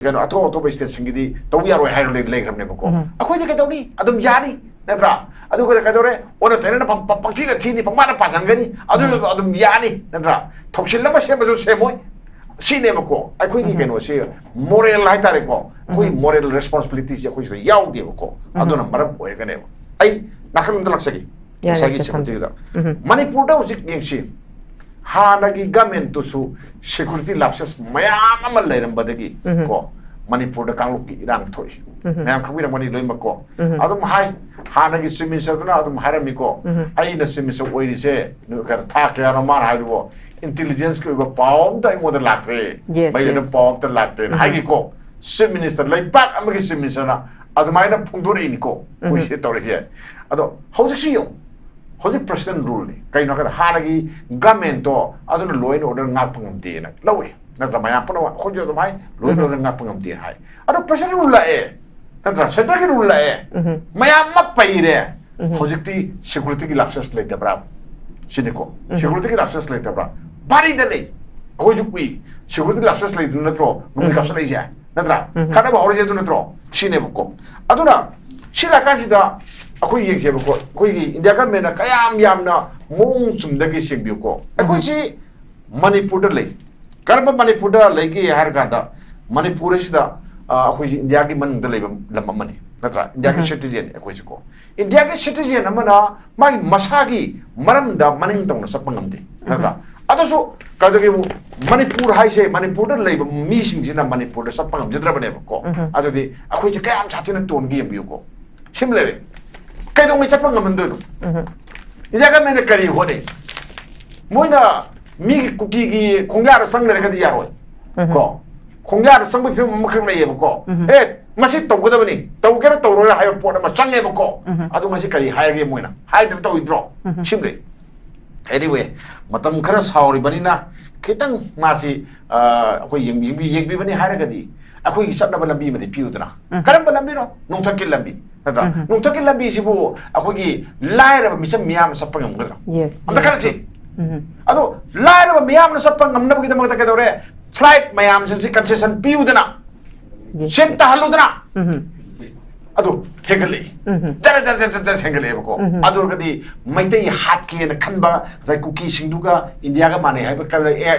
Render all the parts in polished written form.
Gano atau state singidi tau yaro hai le gram ne ko akoi de ka ni adum yani natra adu ko ka dore ona tene na pangthi da thini pangma na pajan gani adum yani natra thoksil na ba se bajo se moi sine ba ko akoi gi gano se moral hai tare ko koi moral responsibility se koi se yaw de ko aduna maram oi gane ai nakal ndalak sagi sagi se kunti da manipur da ujik yengsi Hanagi government to su security lapses mayam amal leiram badagi ko Manipur da kanglup ki irang thoi mayam khawira mani loima ko adum hai hanagi simisha duna adum harami ko ai na simisha oiri se nu kar tha kya na mar haibo intelligence ko ba pawm ta mo da lakre bai na pawm ta lakre hai ko sim minister lai pak amagi simisha na adumai na phungdori ni ko ko se tore he ado hojik si yo Hojik president rule ni kai no kada hanagi government to aduna law and order ngak pangam ti na lawe na tra maya pano hojo to mai law and order ngak pangam ti hai ado president rule la e na tra center ki rule la e maya ma pai re hojik ti security ki lapses le ta bra siniko security ki lapses le ta bra bari de le hojik wi security lapses le na tro ngum kapsa le ja na tra kana ba hore je na tro sine ko aduna sila ka sida Aku yang siapa ko, aku ini India kan mana kayam yam na mung cumdagi singbiu ko. Aku si Manipur lagi. Karena Manipur lagi har kata Manipur sida aku si India ki man dalai lama mani. Natra India ki citizen aku si ko. India ki citizen mana mai masagi maram da maning tong na sapangam di. Natra. Atau so kalau kita Manipur hai se Manipur lagi missing sih na Manipur sapangam jadra bane ko. Atau di aku si kayam satu na tuan gi biu ko. Similar. Kaya dong isa pang naman doon. Hindi ka may nagkarihon eh. Muna, mi kuki kongyar sang na kadi yaroy. Ko. Kongyar sang bi film makang na yebo ko. Masih tahu ko daw ni. Tahu kaya tahu ro hayo po na masang yebo ko. Ato masih kari hire game muna. Hire daw withdraw. Simple. Anyway, matam kara sauri bani na kitang masih ako yung bi bani hire kadi. Ako isap na balambi man piu na. Karang balambi no, nung takil lambi. Nata, nung takil lambi sibu ako gi laira ba misam miyam sa pangam gadra. Yes. Anta karasi. Ado laira ba miyam na sa pangam na kita mga takadore flight mayam sa si concession piu na. Sen tahalo na. Ado hegale. Dara hegale ko. Ado kadi maitay hat ke na kanba zai cookie singduga India ka mane hai ba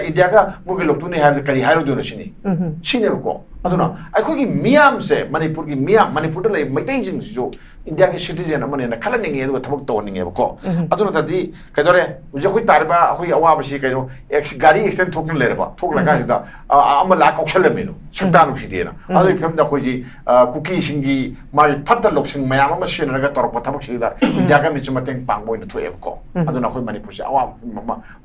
India ka mo ke loktu ne hai kari hairo do na sini. Sini ko. Aduna akhoi miyam se Manipur ki miyam Manipur lai maitai jing jo India ki citizen amane na khala ninge do thabak to ninge ko aduna tadi kadore uje khoi tarba akhoi awa basi kaino ex gari extend thokn lerba thokla ka sida ama la koksal me no chanta nu sidena adu phem da khoi ji cookie singi mai phatta loksing mayam ama shen raga torpa thabak sida India ka mi chumateng pangboy na thoe ko aduna khoi Manipur se awa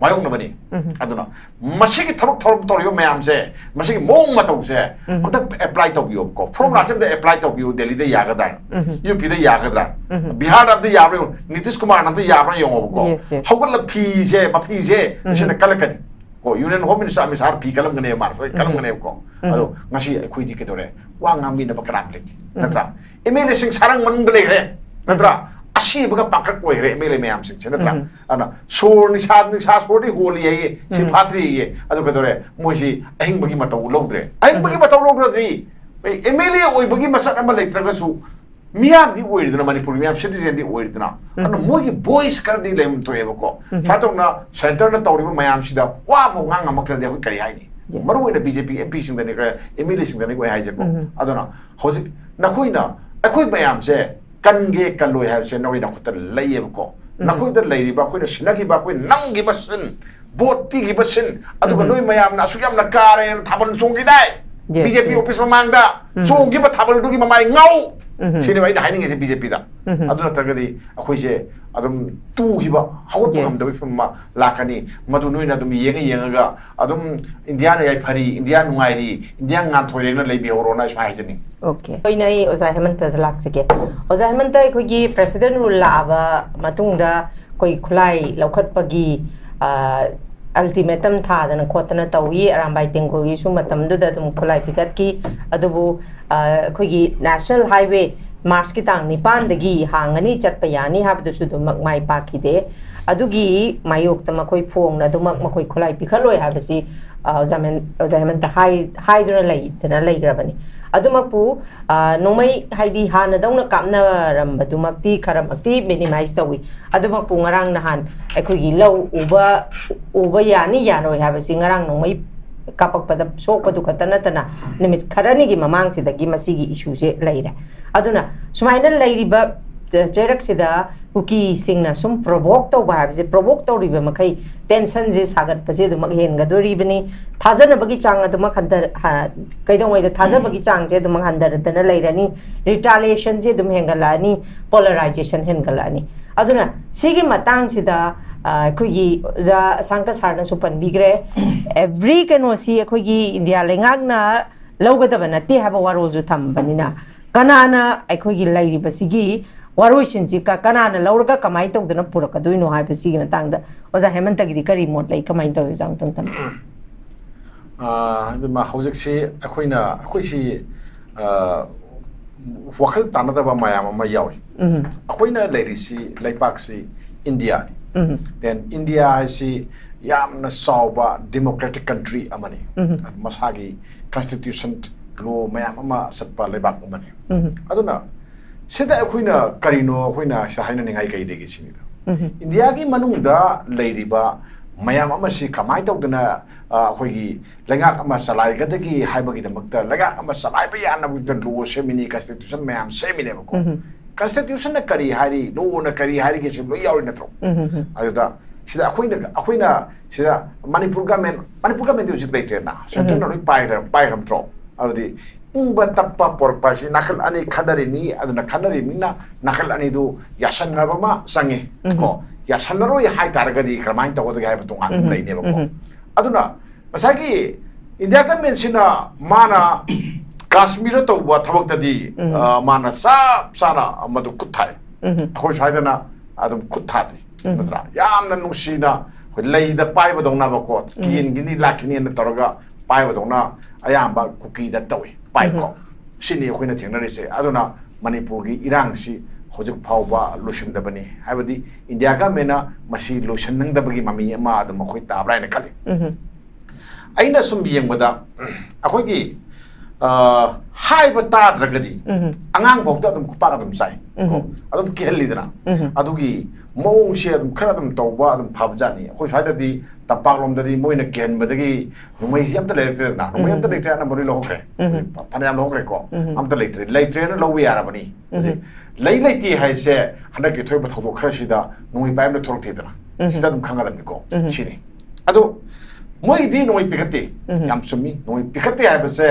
mayong na bani aduna masigi thabak thorom toriba mayam se masigi mong matau se apply to you ko from Rajasthan they apply to you Delhi de yagadra UP de yagadra Bihar of the yabro Nitish Kumar nam de yabra yong ko hawla phi je ma phi je sina kalakani ko union home minister amisar phi kalam gane mar kalam gane ko ado ngasi khoi di ke dore wa ngam mi na bakram le natra emele sing sarang mandle re natra asi baga pangkak ko re emele me am sing natra ana sor ni sa sor di holi ye si phatri ye ado ke dore moji ahing bagi matau logdre ahing bagi matau logdri emele oi bagi masat ama leitraga su miyam di oirdna Manipur miyam citizen di oirdna ana mogi voice kar di lem to yebko fatong na center na tawri mayam sida wa bo ngang amakra de kari haini maru ina BJP MP sing dani ka emele sing dani ko haije ko adona hoji na khoina akoi mayam se kange kaloi ha se noi na khotar layeb ko na khoi da lai ba khoi na sinagi ba khoi nangi ba sin bot pi gi ba sin adu ka noi mayam na suyam na kare thaban chongi dai BJP office mamang da chongi ba thabal du gi mamai ngau sini ba ida haining se BJP da adu na targadi akhoi se adum tu hi ba hawat pam da ma lakani madu noi na dum yenga yenga ga adum India na yai phari India nungai ri India ngan thoi na lei bi horo na sai jani Okay. Koi nai Oza Hemanta dalak sike. Oza Hemanta koi gi president rule la aba matung da koi khulai laukat pagi ultimatum tha dana khotana tawi arambai tengko gi su matam du da dum khulai pikat ki adubu koi gi national highway Mars ki tang nipan dagi hangani chat payani habdu su dum mai pa ki de ꯑꯗꯨꯒꯤ ꯃꯥꯌꯣꯛꯇ ꯃꯈꯣꯏ ꯐꯣꯡꯅ ꯑꯗꯨꯃꯛ ꯃꯈꯣꯏ ꯈꯨꯠꯂꯥꯏ ꯄꯤꯈꯠꯂꯣꯏ ꯍꯥꯏꯕꯁꯤ ꯑꯣꯖꯥ ꯍꯦꯃꯟꯇ ꯍꯥꯏꯗꯨꯅ ꯂꯩꯈ꯭ꯔꯕꯅꯤ ꯑꯗꯨꯃꯛꯄꯨ ꯅꯣꯡꯃꯩ ꯍꯥꯏꯗꯤ ꯍꯥꯟꯅꯗꯧꯅ ꯀꯥꯞꯅꯔꯝꯕꯗꯨꯃꯛꯇꯤ ꯈꯔꯃꯛꯇꯤ ꯃꯤꯅꯤꯃꯥꯏꯁ ꯇꯧꯏ ꯑꯗꯨꯃꯛꯄꯨ ꯉꯔꯥꯡ ꯅꯍꯥꯟ ꯑꯩꯈꯣꯏꯒꯤ ꯂꯧ ꯎꯕ ꯌꯥꯅꯤ ꯌꯥꯔꯣꯏ ꯍꯥꯏꯕꯁꯤ ꯉꯔꯥꯡ ꯅꯣꯡꯃꯩ ꯀꯥꯞꯄꯛꯄꯗ ꯁꯣꯛꯄꯗꯨ ꯈꯛꯇ ꯅꯠꯇꯅ ꯅꯨꯃꯤꯠ ꯈꯔꯅꯤꯒꯤ ꯃꯃꯥꯡꯁꯤꯗꯒꯤ ꯃꯁꯤꯒꯤ ꯏꯁꯨꯁꯦ ꯂꯩꯔꯦ ꯑꯗꯨꯅ ꯁꯨꯃꯥꯏꯅ ꯂꯩꯔꯤꯕ ꯆꯩꯔꯛꯁꯤꯗ ꯀꯨꯀꯤꯁꯤꯡꯅ ꯁꯨꯝ ꯄ꯭ꯔꯣꯚꯣꯛ ꯇꯧꯕ ꯍꯥꯏꯕꯁꯦ ꯄ꯭ꯔꯣꯚꯣꯛ ꯇꯧꯔꯤꯕ ꯃꯈꯩ ꯇꯦꯟꯁꯟꯁꯦ ꯁꯥꯒꯠꯄꯁꯦ ꯑꯗꯨꯃꯛ ꯍꯦꯟꯒꯗꯣꯔꯤꯕꯅꯤ ꯊꯥꯖꯅꯕꯒꯤ ꯆꯥꯡ ꯑꯗꯨꯃꯛ ꯀꯩꯗꯧꯉꯩꯗ ꯊꯥꯖꯕꯒꯤ ꯆꯥꯡꯁꯦ ꯑꯗꯨꯃꯛ ꯍꯟꯊꯔꯗꯅ ꯂꯩꯔꯅꯤ ꯔꯤꯇꯥꯂꯤꯌꯦꯁꯟꯁꯦ ꯑꯗꯨꯝ ꯍꯦꯟꯒꯠꯂꯛꯑꯅꯤ ꯄꯣꯂꯔꯥꯏꯖꯦꯁꯟ ꯍꯦꯟꯒꯠꯂꯛꯑꯅꯤ ꯑꯗꯨꯅ ꯁꯤꯒꯤ ꯃꯇꯥꯡꯁꯤꯗ ꯑꯩꯈꯣꯏꯒꯤ ꯑꯣꯖꯥ ꯑꯁꯥꯡꯀ ꯁꯥꯔꯅꯁꯨ ꯄꯟꯕꯤꯈ꯭ꯔꯦ ꯑꯦꯚ꯭ꯔꯤ ꯀꯩꯅꯣꯁꯤ ꯑꯩꯈꯣꯏꯒꯤ ꯏꯟꯗꯤꯌꯥ ꯂꯩꯉꯥꯛꯅ ꯂꯧꯒꯗꯕ ꯅꯠꯇꯦ ꯍꯥꯏꯕ ꯋꯥꯔꯣꯜꯁꯨ ꯊꯝꯕꯅꯤꯅ ꯀꯅꯥꯅ ꯑꯩꯈꯣꯏꯒꯤ ꯂꯩꯔꯤꯕꯁꯤꯒꯤ ꯋꯥꯔꯣꯏꯁꯤꯟꯁꯤ ꯀꯅꯥꯅ ꯂꯧꯔꯒ ꯀꯃꯥꯏꯅ ꯇꯧꯗꯅ ꯄꯨꯔꯛꯀꯗꯣꯏꯅꯣ ꯍꯥꯏꯕꯁꯤꯒꯤ ꯃꯇꯥꯡꯗ ꯑꯣꯖꯥ ꯍꯦꯃꯟꯇꯒꯤꯗꯤ ꯀꯔꯤ ꯃꯣꯠ ꯂꯩ ꯀꯃꯥꯏꯅ ꯇꯧꯋꯤ ꯑꯣꯖꯥ ꯑꯃꯇꯪ ꯊꯝꯕꯤ ꯍꯧꯖꯤꯛꯁꯤ ꯑꯩꯈꯣꯏꯁꯤ ꯋꯥꯈꯜ ꯇꯥꯟꯅꯗꯕ ꯃꯌꯥꯝ ꯑꯃ ꯌꯥꯎꯏ ꯑꯩꯈꯣꯏꯅ ꯂꯩꯔꯤꯁꯤ ꯂꯩꯄꯥꯛꯁꯤ ꯏꯟꯗꯤꯌꯥꯅꯤ ꯗꯦꯟ ꯏꯟꯗꯤꯌꯥ ꯍꯥꯏꯁꯤ ꯌꯥꯝꯅ ꯆꯥꯎꯕ ꯗꯦꯃꯣꯀ꯭ꯔꯦꯇꯤꯛ ꯀꯟꯇ꯭ꯔꯤ ꯑꯃꯅꯤ ꯃꯁꯥꯒꯤ ꯀꯟꯁꯇꯤꯇ꯭ꯌꯨꯁꯟ ꯂꯣ ꯃꯌꯥꯝ ꯑꯃ ꯆꯠꯄ ꯂꯩꯕꯥꯛ ꯑꯃꯅꯤ ꯑꯗꯨꯅ ꯁꯤꯗ ꯑꯩꯈꯣꯏꯅ ꯀꯔꯤꯅꯣ ꯑꯩꯈꯣꯏꯅ ꯍꯥꯏꯅꯅꯤꯡꯉꯥꯏ ꯀꯩ ꯂꯩꯒꯦ ꯁꯤꯅꯤꯗ ꯏꯟꯗꯤꯌꯥꯒꯤ ꯃꯅꯨꯡꯗ ꯂꯩꯔꯤꯕ ꯃꯌꯥꯝ ꯑꯃꯁꯤ ꯀꯃꯥꯏꯅ ꯇꯧꯗꯅ ꯑꯩꯈꯣꯏꯒꯤ ꯂꯩꯉꯥꯛ ꯑꯃ ꯆꯂꯥꯏꯒꯗꯒꯦ ꯍꯥꯏꯕꯒꯤꯗꯃꯛꯇ ꯂꯩꯉꯥꯛ ꯑꯃ ꯆꯂꯥꯏꯕ ꯌꯥꯅꯕꯒꯤꯗ ꯂꯣ ꯁꯦꯝꯃꯤꯅꯤ ꯀꯟꯁꯇꯤꯇ꯭ꯌꯨꯁꯟ ꯃꯌꯥꯝ ꯁꯦꯝꯃꯤꯅꯦꯕꯀꯣ ꯀꯟꯁꯇꯤꯇ꯭ꯌꯨꯁꯟꯅ ꯀꯔꯤ ꯍꯥꯏꯔꯤ ꯂꯣꯅ ꯀꯔꯤ ꯍꯥꯏꯔꯤꯒꯦꯁꯤ ꯂꯣꯏ ꯌꯥꯎꯔꯤ ꯅꯠꯇ꯭ꯔꯣ ꯑꯗꯨꯗ ꯁꯤꯗ ꯑꯩꯈꯣꯏꯅ ꯁꯤꯗ ꯃꯅꯤꯄꯨꯔ ꯒꯃꯦꯟꯇꯤ ꯍꯧꯖꯤꯛ ꯂꯩꯇ꯭ꯔꯦꯅ ꯁꯦꯟꯇ꯭ꯔꯦꯜꯅ ꯂꯣꯏ पाइरमत्रो अदुदी इंब तप्पा पोरपासी नाखल अनी खनरिनी अदुना खनरिमिना नाखल अनीदु यासन्नबमा संगे को यासन्नरो हाई तारगदी क्रमाइन तगोदगे हाइब तोंगान लैनेबको अदुना मसागी इंडिया गवर्नमेंटसिना माना काश्मीर तौबा थबक्तदी माना साप साना मदु कुथाय अखोय साइदना अदुम कुथादि नत्रा यामना नुसीना लैदा पाइबदौनाबको किनगिनी लाखिनी न तोरगा पाइबदौना अयाबा कुकीदा तौई पाइको सिनी अखोयना थेंगनरिसे अदुना मणिपुर की इरांगसी होजुक फावबा लोसनदबनी हाबदी इंडिया गवर्नमेंटना मसी लोसननंगदबगी ममी अमा अदुम अखोय ताब्रायना खली अइना सुम येंगबदा अखोयगी हाइब ताद्रगदी अंगांग भौता अदुम खुपाग अदुम साइ को अदुम केहलिदना अदुगी मौंगसे अदुम खरा अदुम तौबा अदुम फाबजानी अखोय साइददी तंपाकलोमददी मोइना केहनबदगी नुमैसि अमता लेट्रेना नुमै अमता लेट्रेना मरि लहोख्रे फनायाम लहोख्रे को अमता लेट्रेना लौबा यारबनी लई लैती हाइसे हनकि थोइबा थौदो खरसिदा नुमै पाइमना थोरक्तेदना सिदा अदुम खंगादमनि को सिनि अदु मोइदी नुमै पिखते याम सुमी नुमै पिखते हाइबसे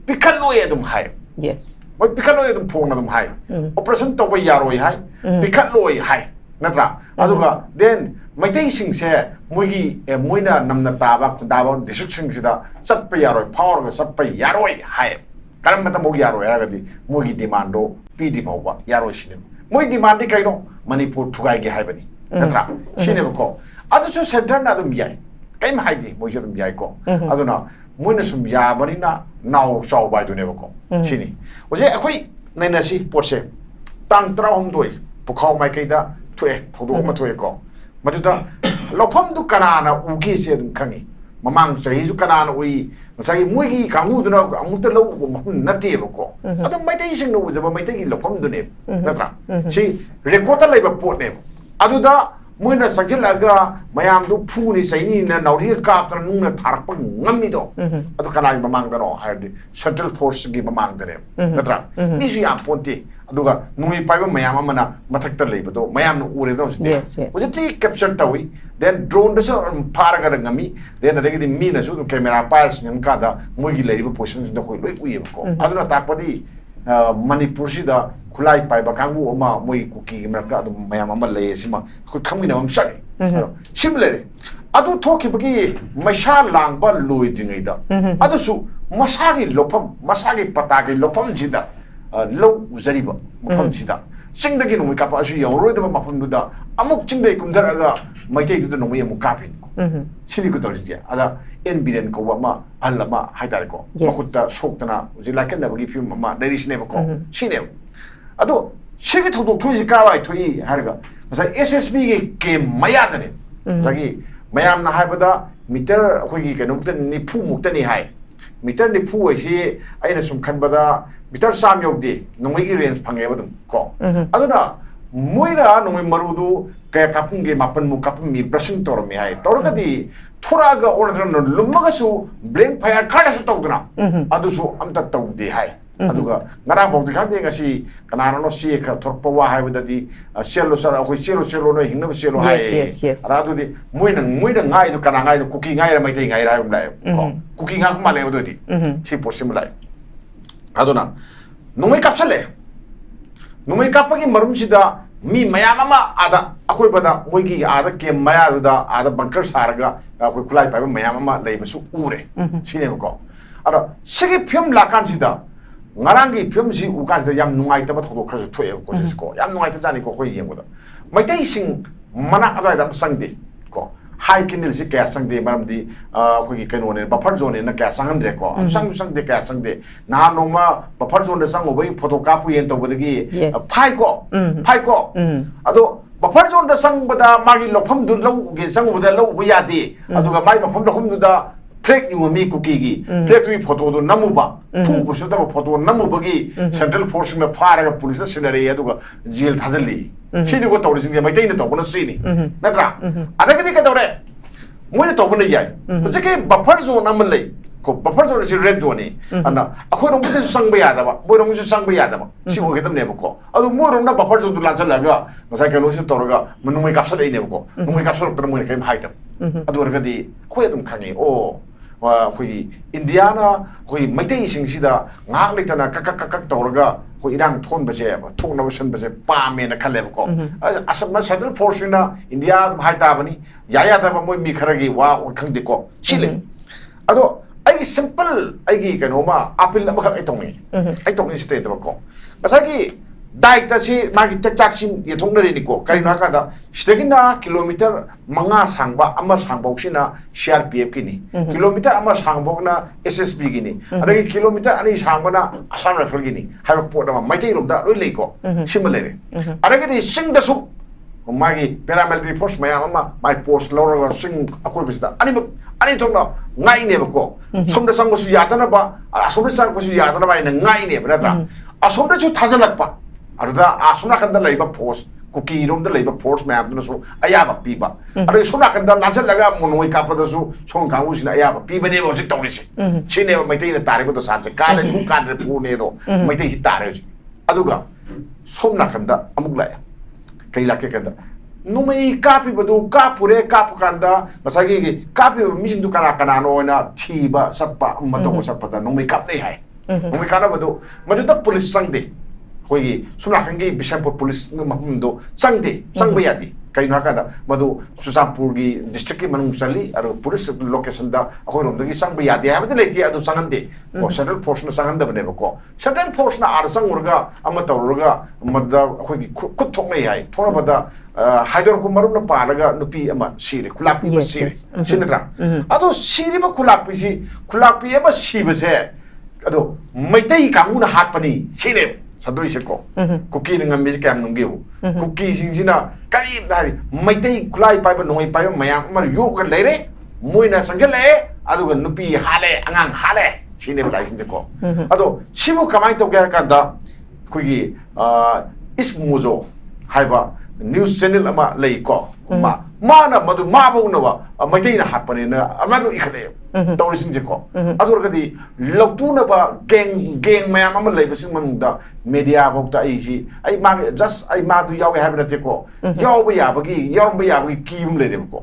पिखलोय अदुम हाइ यस मोइ पिखलोय अदुम फोंग अदुम हाइ ऑपरेशन तौबा यारोय high पिखलोय high नत्रा अदुगा then Meitei सिंगसे मोइगी Moina नमना ताबा खुदाबा डिस्ट्रिक्ट सिंगसिदा चप्पा यारोय फावरगा चप्पा यारोय हाइ करम मत मोग यारोय हागदी मोइगी डिमांडो पीडी फावबा यारोय सिने मोइ डिमांड कैनो मणिपुर थुगाइगे हाइबनी नत्रा सिनेबको अदुसु सेंटरना अदुम याइ कैम हाइदी मोइसे अदुम याइको अदुना मोइना सुम याबनिना नाव चावबाय दुनेबको सिनी ओजे अखोय नैनासी पोसे तांग 13 पुखाव माइकैदा थोए थौदोक मा थोएको मदुदा लौफमदु कनाना उगेसे अदुम खंगी ममांग सहीजु कनाना उई मसागी मोइगी कांगुदुना अमुत लौ नतेबको अदुम मैतै सिंग नो उजबा मैतैगी लौफमदुने नत्रा सी रेकॉर्ड लैबा पोटने अदुदा मोइना संगलागा मयामदु फुनी सैनी ना नौरी काप्तर नुना थारक ngamido adu kanai mamangdano haidi central force gi mamangdane natra nisu ya ponti aduga nui paiba mayam amana mathakta leibado mayam no ure do site ujati capture tawi then drone da so paraga ngami then adagi mi na su camera pass ngan ka da moigi leiba position da khoi loi uye ko aduna takpadi manipur sida khulai paiba kangu ama moi kuki marka adu mayam ama lei sima khoi khamina am sari similarly adu thoki bagi masha langba loi dingaida adu su masagi lopam masagi patagi lopam jida low zariba mafam sida singdagi no ka pa su yoroi da mafam da amuk chingdai kumdaraga maitai du no mai amuk kapin sini ko torji ada enbiren ko ma allama haidare ko makutta soktana uji laken da bagi film ma derisne ko sine ado sigi thodo thoji ka wai thoi harga ꯉꯁꯥꯏ SSBꯒꯤ ꯀꯦꯝ ꯃꯌꯥꯗꯅꯤ ꯉꯁꯥꯏꯒꯤ ꯃꯌꯥꯝꯅ ꯍꯥꯏꯕꯗ metre ꯑꯩꯈꯣꯏꯒꯤ ꯀꯩꯅꯣꯃꯨꯛꯇ 90ꯃꯨꯛꯇꯅꯤ ꯍꯥꯏ metre 90 ꯍꯥꯏꯁꯤ ꯑꯩꯅ ꯁꯨꯝ ꯈꯟꯕꯗ metre 100 ꯌꯧꯗꯦ ꯅꯣꯡꯃꯩꯒꯤ ꯔꯦꯟꯖ ꯐꯪꯉꯦꯕ ꯑꯗꯨꯝ ꯀꯣ ꯑꯗꯨꯅ ꯃꯣꯏꯅ ꯅꯣꯡꯃꯩ ꯃꯔꯨꯗꯨ ꯀꯌꯥ ꯀꯥꯞꯄꯝꯒꯦ 7ꯃꯨꯛ ꯀꯥꯞꯄꯝꯃꯤ ꯕ꯭ꯔꯁꯤꯡ ꯇꯧꯔꯝꯃꯤ ꯍꯥꯏ ꯇꯧꯔꯒꯗꯤ ꯊꯣꯔꯛꯑꯒ ꯑꯣꯔꯗꯔꯅ ꯂꯨꯝꯃꯒꯁꯨ ꯕ꯭ꯂꯦꯡ ꯐꯥꯏꯌꯔ ꯈꯔꯁꯨ ꯇꯧꯗꯅ ꯑꯗꯨꯁꯨ ꯑꯝꯇ ꯇꯧꯗꯦ ꯍꯥꯏ ꯑꯗꯨꯒ ꯉꯔꯥꯡ ꯐꯥꯎꯗꯤ ꯈꯪꯗꯦ ꯉꯁꯤ ꯀꯅꯥꯅꯣ ꯆꯦ ꯈꯔ ꯊꯣꯔꯛꯄ ꯋꯥ ꯍꯥꯏꯕꯗꯗꯤ ꯆꯦꯜꯂꯣ ꯑꯩꯈꯣꯏ ꯆꯦꯜꯂꯣ ꯅꯣꯏ ꯍꯤꯡꯅꯕ ꯆꯦꯜꯂꯣ ꯍꯥꯏꯌꯦ ꯑꯗ ꯑꯗꯨꯗꯤ ꯃꯣꯏꯅ ꯉꯥꯏꯗꯣ ꯀꯅꯥ ꯉꯥꯏꯗꯣ ꯀꯨꯀꯤ ꯉꯥꯏꯔ ꯃꯩꯇꯩ ꯉꯥꯏꯔ ꯍꯥꯏꯕ ꯑꯃ ꯂꯥꯛꯑꯦ ꯀꯣ ꯀꯨꯀꯤ ꯉꯥꯛꯄ ꯃꯥꯜꯂꯦ ꯑꯗꯨꯗꯤ ꯁꯤ ꯄꯣꯠꯁꯤꯃ ꯂꯥꯛꯑꯦ ꯑꯗꯨꯅ ꯅꯣꯡꯃꯩ ꯀꯥꯞꯁꯜꯂꯦ ꯅꯣꯡꯃꯩ ꯀꯥꯞꯄꯒꯤ ꯃꯔꯝꯁꯤꯗ ꯃꯤ ꯃꯌꯥꯝ ꯑꯃ ꯑꯥꯗ ꯑꯀꯣꯏꯕꯗ ꯃꯣꯏꯒꯤ ꯑꯥꯗ ꯀꯦꯝ ꯃꯌꯥꯗꯨꯗ ꯑꯥꯗ ꯕꯪꯀꯔ ꯁꯥꯔꯒ ꯑꯩꯈꯣꯏ ꯈꯨꯠꯂꯥꯏ ꯄꯥꯏꯕ ꯃꯌꯥꯝ ꯑꯃ ꯂꯩꯕꯁꯨ ꯎꯔꯦ ꯁꯤꯅꯦꯕꯀꯣ ꯑꯗꯣ ꯁꯤꯒꯤ ꯐꯤꯕꯝ ꯂꯥꯛꯀꯥꯟꯁꯤꯗ ꯉꯔꯥꯡꯒꯤ ꯐꯤꯕꯝꯁꯤ ꯎꯀꯥꯟꯁꯤꯗ ꯌꯥꯝ ꯅꯨꯡꯉꯥꯏꯇꯕ ꯊꯧꯗꯣꯛ ꯈꯔꯁꯨ ꯊꯣꯛꯑꯦꯕꯀꯣ ꯁꯤꯁꯤꯀꯣ ꯌꯥꯝ ꯅꯨꯡꯉꯥꯏꯇꯖꯥꯠꯅꯤꯀꯣ ꯑꯩꯈꯣꯏ ꯌꯦꯡꯕꯗ ꯃꯩꯇꯩꯁꯤꯡ ꯃꯅꯥꯛ ꯑꯗꯨꯋꯥꯏꯗ ꯑꯝꯇ ꯆꯪꯗꯦ ꯀꯣ ꯍꯥꯏ ꯀꯦꯅꯦꯜꯁꯤ ꯀꯌꯥ ꯆꯪꯗꯦ ꯃꯔꯝꯗꯤ ꯑꯩꯈꯣꯏꯒꯤ ꯀꯩꯅꯣꯅꯦ ꯕꯐꯔ ꯖꯣꯟꯅꯦꯅ ꯀꯌꯥ ꯆꯪꯍꯟꯗ꯭ꯔꯦꯀꯣ ꯆꯪꯗꯦ ꯀꯌꯥ ꯆꯪꯗꯦ ꯅꯍꯥꯟ ꯅꯣꯡꯃ ꯕꯐꯔ ꯖꯣꯟꯗ ꯆꯪꯉꯨꯕꯒꯤ ꯐꯣꯇꯣ ꯀꯥꯞꯄꯨꯌꯦꯅ ꯇꯧꯕꯗꯒꯤ ꯐꯥꯏꯀꯣ ꯑꯗꯣ ꯕꯐꯔ ꯖꯣꯟꯗ ꯆꯪꯕꯗ ꯃꯥꯒꯤ ꯂꯧꯐꯝꯗꯨ ꯂꯧꯒꯦ ꯆꯪꯉꯨꯕꯗ ꯂꯧꯕ ꯌꯥꯗꯦ ꯑꯗꯨꯒ ꯃꯥꯒꯤ ꯃꯐꯝ ꯂꯧꯐꯝꯗꯨꯗ ꯐ꯭ꯂꯦꯛ ꯌꯨꯡꯉꯝꯃꯤ ꯀꯨꯀꯤꯒꯤ ꯐ꯭ꯂꯦꯛꯇꯨꯒꯤ ꯐꯣꯇꯣꯗꯨ ꯅꯝꯃꯨꯕ ꯐꯨꯕꯁꯨ ꯅꯠꯇꯕ ꯐꯣꯇꯣ ꯅꯝꯃꯨꯕꯒꯤ ꯁꯦꯟꯇ꯭ꯔꯦꯜ ꯐꯣꯔꯁꯁꯤꯡꯅ ꯐꯥꯔꯒ ꯄꯨꯂꯤꯁꯇ ꯁꯤꯟꯅꯔꯛꯏ ꯑꯗꯨꯒ ꯖꯦꯜ ꯊꯥꯖꯤꯜꯂꯤ ꯁꯤꯅꯤꯀꯣ ꯇꯧꯔꯤꯁꯤꯡꯁꯦ ꯃꯩꯇꯩꯅ ꯇꯧꯕꯅ ꯁꯤꯅꯤ ꯅꯠꯇ꯭ꯔꯥ ꯑꯗꯒꯤꯗꯤ ꯀꯩꯗꯧꯔꯦ ꯃꯣꯏꯅ ꯇꯧꯕꯅ ꯌꯥꯏ ꯍꯧꯖꯤꯛꯀꯤ ꯕꯐꯔ ꯖꯣꯟ ꯑꯃ ꯂꯩ ꯀꯣ ꯕꯐꯔ ꯖꯣꯟ ꯑꯁꯤ ꯔꯦꯗ ꯖꯣꯟꯅꯤ ꯑꯗꯨꯅ ꯑꯩꯈꯣꯏꯔꯣꯝꯒꯤꯗꯁꯨ ꯆꯪꯕ ꯌꯥꯗꯕ ꯃꯣꯏꯔꯣꯝꯒꯤꯁꯨ ꯆꯪꯕ ꯌꯥꯗꯕ ꯁꯤ ꯑꯣꯏꯒꯗꯕꯅꯦꯕꯀꯣ ꯑꯗꯨ ꯃꯣꯏꯔꯣꯝꯅ ꯕꯐꯔ ꯖꯣꯟꯗꯨ ꯂꯥꯟꯁꯤꯜꯂꯒ ꯉꯁꯥꯏ ꯀꯩꯅꯣꯁꯤ ꯇꯧꯔꯒ ꯅꯣꯡꯃꯩ ꯀꯥꯞꯁꯤꯜꯂꯛꯏꯅꯦꯕꯀꯣ ꯅꯣꯡꯃꯩ ꯀꯥꯞꯁꯤꯜꯂꯛꯇꯅ ꯃꯣꯏꯅ ꯀꯔꯤꯝ ꯍꯥꯏꯗꯕ ꯑꯗꯨ ꯑꯣꯏꯔꯒꯗꯤ ꯑꯩꯈꯣꯏ ꯑꯗꯨꯝ ꯈꯪꯉꯤ ꯑꯣ ꯑꯩꯈꯣꯏꯒꯤ ꯏꯟꯗꯤꯌꯥꯅ ꯑꯩꯈꯣꯏ ꯃꯩꯇꯩꯁꯤꯡꯁꯤꯗ ꯉꯥꯏꯍꯥꯛ ꯂꯩꯇꯅ ꯀꯛ ꯇꯧꯔꯒ ꯑꯩꯈꯣꯏ ꯏꯔꯥꯡ ꯊꯣꯛꯍꯟꯕꯁꯦ ꯊꯣꯛꯅꯕ ꯁꯤꯟꯕꯁꯦ ꯄꯥꯝꯃꯦꯅ ꯈꯜꯂꯦꯕꯀꯣ ꯁꯦꯟꯇ꯭ꯔꯦꯜ ꯐꯣꯔꯁꯁꯤꯅ ꯏꯟꯗꯤꯌꯥ ꯑꯗꯨꯝ ꯍꯥꯏꯇꯥꯕꯅꯤ ꯌꯥꯗꯕ ꯃꯣꯏ ꯃꯤ ꯈꯔꯒꯤ ꯋꯥ ꯈꯪꯗꯦꯀꯣ ꯁꯤ ꯂꯩ ꯑꯗꯣ ꯑꯩꯒꯤ ꯁꯤꯝꯄꯜ ꯑꯩꯒꯤ ꯀꯩꯅꯣꯃ ꯑꯥꯄꯤꯜ ꯑꯃꯈꯛ ꯑꯩ ꯇꯧꯅꯤꯡꯉꯤ ꯁꯤꯗꯩꯗꯕꯀꯣ ꯉꯁꯥꯏꯒꯤ ꯗꯥꯏꯠ ꯑꯁꯤ ꯃꯥꯒꯤ ꯇꯦꯛꯆꯥꯛꯁꯤ ꯌꯦꯟꯊꯣꯛꯅꯔꯤꯅꯤꯀꯣ ꯀꯔꯤꯅꯣ ꯍꯥꯏꯀꯥꯟꯗ ꯁꯤꯗꯒꯤꯅ ꯀꯤꯂꯣꯃꯤꯇꯔ 5 ꯁꯥꯡꯕ 1 ꯁꯥꯡꯕꯧꯁꯤꯅ CRPF-ꯀꯤꯅꯤ ꯀꯤꯂꯣꯃꯤꯇꯔ 1 ꯁꯥꯡꯕꯧꯅ SSB-ꯒꯤꯅꯤ ꯑꯗꯒꯤ ꯀꯤꯂꯣꯃꯤꯇꯔ 2 ꯁꯥꯡꯕꯅ ꯑꯁꯥꯝ ꯔꯥꯏꯐꯜꯒꯤꯅꯤ ꯍꯥꯏꯕ ꯄꯣꯠ ꯑꯃ ꯃꯩꯇꯩꯔꯣꯝꯗ ꯂꯣꯏ ꯂꯩꯀꯣ ꯁꯤꯃ ꯂꯩꯔꯦ ꯑꯗꯒꯤꯗꯤ ꯆꯤꯡꯗꯁꯨ ꯃꯥꯒꯤ ꯄꯦꯔꯥꯃꯤꯂꯤꯇꯔꯤ ꯐꯣꯔꯁ ꯃꯌꯥꯝ ꯑꯃ ꯃꯥꯏ ꯄꯣꯁ ꯂꯧꯔꯒ ꯆꯤꯡ ꯑꯀꯣꯏꯕꯁꯤꯗ ꯑꯅꯤ ꯊꯣꯛꯅ ꯉꯥꯛꯏꯅꯦꯕꯀꯣ ꯁꯣꯝꯗ ꯆꯪꯕꯁꯨ ꯌꯥꯗꯅꯕ ꯑꯁꯣꯝꯗ ꯆꯪꯕꯁꯨ ꯌꯥꯗꯅꯕ ꯍꯥꯏꯅ ꯉꯥꯛꯏꯅꯦꯕ ꯅꯠꯇ꯭ꯔꯥ ꯑꯁꯣꯝꯗꯁꯨ ꯊꯥꯖꯤꯜꯂꯛꯄ ꯑꯗꯨꯗ ꯑꯁꯣꯝ ꯅꯥꯀꯟꯗ ꯂꯩꯕ ꯐꯣꯔꯁ ꯀꯨꯀꯤꯔꯣꯝꯗ ꯂꯩꯕ ꯐꯣꯔꯁ ꯃꯌꯥꯝꯗꯨꯅꯁꯨ ꯑꯌꯥꯕ ꯄꯤꯕ ꯑꯗꯒꯤ ꯁꯣꯝ ꯅꯥꯀꯟꯗ ꯂꯥꯟꯁꯤꯜꯂꯒ ꯅꯣꯡꯃꯩ ꯀꯥꯞꯄꯗꯁꯨ ꯁꯣꯝ ꯀꯥꯡꯕꯨꯁꯤꯅ ꯑꯌꯥꯕ ꯄꯤꯕꯅꯦꯕ ꯍꯧꯖꯤꯛ ꯇꯧꯔꯤꯁꯦ ꯁꯤꯅꯦꯕ ꯃꯩꯇꯩꯅ ꯇꯥꯔꯤꯕ ꯗꯣꯁꯥꯁꯦ ꯀꯥꯟꯗ꯭ꯔꯦ ꯐꯨꯅꯦꯗꯣ ꯃꯩꯇꯩꯁꯤ ꯇꯥꯔꯦ ꯍꯧꯖꯤꯛ ꯑꯗꯨꯒ ꯁꯣꯝ ꯅꯥꯀꯟꯗ ꯑꯃꯨꯛ ꯂꯥꯛꯑꯦ ꯀꯩ ꯂꯥꯛꯀꯦ ꯀꯥꯟꯗ ꯅꯣꯡꯃꯩ ꯀꯥꯞꯄꯤꯕꯗꯨ ꯀꯥꯞꯄꯨꯔꯦ ꯀꯥꯞꯄ ꯀꯥꯟꯗ ꯉꯁꯥꯏꯒꯤ ꯀꯥꯞꯄꯤꯕ ꯃꯤꯁꯤꯡꯗꯨ ꯀꯅꯥꯅꯣ ꯑꯣꯏꯅ ꯊꯤꯕ ꯆꯠꯄ ꯑꯃ ꯇꯧꯕ ꯆꯠꯄꯗ ꯅꯣꯡꯃꯩ ꯀꯥꯞꯅꯩ ꯍꯥꯏ ꯅꯣꯡꯃꯩ ꯀꯥꯞꯅꯕꯗꯨ ꯃꯗꯨꯗ ꯄꯨꯂꯤꯁ ꯆꯪꯗꯦ ꯑꯩꯈꯣꯏꯒꯤ ꯁꯣꯝ ꯅꯥꯀꯟꯒꯤ ꯕꯤꯁꯦꯝꯄꯨꯔ ꯄꯨꯂꯤꯁ ꯃꯐꯝꯗꯣ ꯆꯪꯕ ꯌꯥꯗꯦ ꯀꯩꯅꯣ ꯍꯥꯏꯀꯥꯟꯗ ꯃꯗꯨ ꯆꯨꯔꯆꯥꯟꯄꯨꯔꯒꯤ ꯗꯤꯁꯇ꯭ꯔꯤꯛꯀꯤ ꯃꯅꯨꯡ ꯆꯜꯂꯤ ꯑꯗꯨꯒ ꯄꯨꯂꯤꯁ ꯂꯣꯀꯦꯁꯟꯗ ꯑꯩꯈꯣꯏꯔꯣꯝꯗꯒꯤ ꯆꯪꯕ ꯌꯥꯗꯦ ꯍꯥꯏꯕꯗꯤ ꯂꯩꯇꯦ ꯑꯗꯨ ꯆꯪꯍꯟꯗꯦ ꯁꯦꯟꯇ꯭ꯔꯦꯜ ꯐꯣꯔꯁꯅ ꯆꯪꯍꯟꯗꯕꯅꯦꯕꯀꯣ ꯁꯦꯟꯇ꯭ꯔꯦꯜ ꯐꯣꯔꯁꯅ ꯑꯥꯗ ꯆꯪꯉꯨꯔꯒ ꯑꯃ ꯇꯧꯔꯨꯔꯒ ꯃꯗꯨꯗ ꯑꯩꯈꯣꯏꯒꯤ ꯈꯨꯠ ꯊꯣꯛꯅꯩ ꯍꯥꯏ ꯊꯣꯛꯅꯕꯗ ꯍꯥꯏꯗꯣꯔꯛꯄ ꯃꯔꯨꯞꯅ ꯄꯥꯜꯂꯒ ꯅꯨꯄꯤ ꯑꯃ ꯁꯤꯔꯦ ꯈꯨꯂꯥꯛꯄꯤ ꯑꯃ ꯁꯤꯔꯦ ꯁꯤ ꯅꯠꯇ꯭ꯔꯥ ꯑꯗꯣ ꯁꯤꯔꯤꯕ ꯈꯨꯂꯥꯛꯄꯤ ꯑꯃ ꯁꯤꯕꯁꯦ ꯑꯗꯣ ꯃꯩꯇꯩ ꯀꯥꯡꯕꯨꯅ ꯍꯥꯠꯄꯅꯤ ꯁꯤꯅꯦꯕ ꯁꯟꯗꯣꯏꯁꯦꯀꯣ ꯀꯨꯀꯤꯅ ꯉꯝꯃꯤꯁꯦ ꯀꯌꯥꯝ ꯉꯝꯒꯦꯕꯨ ꯀꯨꯀꯤꯁꯤꯡꯁꯤꯅ ꯀꯔꯤꯝꯇ ꯍꯥꯏꯗꯤ ꯃꯩꯇꯩ ꯈꯨꯠꯂꯥꯏ ꯄꯥꯏꯕ ꯅꯣꯡꯃꯩ ꯄꯥꯏꯕ ꯃꯌꯥꯝ ꯑꯃ ꯌꯣꯛꯑꯒ ꯂꯩꯔꯦ ꯃꯣꯏꯅ ꯆꯪꯁꯤꯜꯂꯛꯑꯦ ꯑꯗꯨꯒ ꯅꯨꯄꯤ ꯍꯥꯠꯂꯦ ꯑꯉꯥꯡ ꯍꯥꯠꯂꯦ ꯁꯤꯅꯦꯕ ꯂꯥꯏꯁꯤꯡꯁꯦꯀꯣ ꯑꯗꯣ ꯁꯤꯕꯨ ꯀꯃꯥꯏꯅ ꯇꯧꯒꯦ ꯍꯥꯏ ꯀꯥꯟꯗ ꯑꯩꯈꯣꯏꯒꯤ ꯏꯁ ꯃꯣꯖꯣ ꯍꯥꯏꯕ ꯅ꯭ꯌꯨꯁ ꯆꯦꯅꯦꯜ ꯑꯃ ꯂꯩꯀꯣ ꯃꯥꯅ ꯃꯗꯨ ꯃꯥꯕꯧꯅꯕ ꯃꯩꯇꯩꯅ ꯍꯥꯠꯄꯅꯦꯅ ꯑꯃꯗꯨ ꯏꯈꯠꯂꯛꯑꯦꯕ ꯇꯧꯔꯤꯁꯤꯡꯁꯦꯀꯣ ꯑꯗꯨ ꯑꯣꯏꯔꯒꯗꯤ ꯂꯧꯇꯨꯅꯕ ꯒꯦꯡ ꯃꯌꯥꯝ ꯑꯃ ꯂꯩꯕꯁꯤꯡ ꯃꯅꯨꯡꯗ ꯃꯦꯗꯤꯌꯥꯐꯥꯎꯗ ꯑꯩ ꯃꯥꯒꯤ ꯑꯩ ꯃꯥꯗꯨ ꯌꯥꯎꯋꯦ ꯍꯥꯏꯕ ꯅꯠꯇꯦꯀꯣ ꯌꯥꯎꯔꯝꯕ ꯌꯥꯕꯒꯤ ꯀꯤꯕ ꯑꯃ ꯂꯩꯔꯦꯕꯀꯣ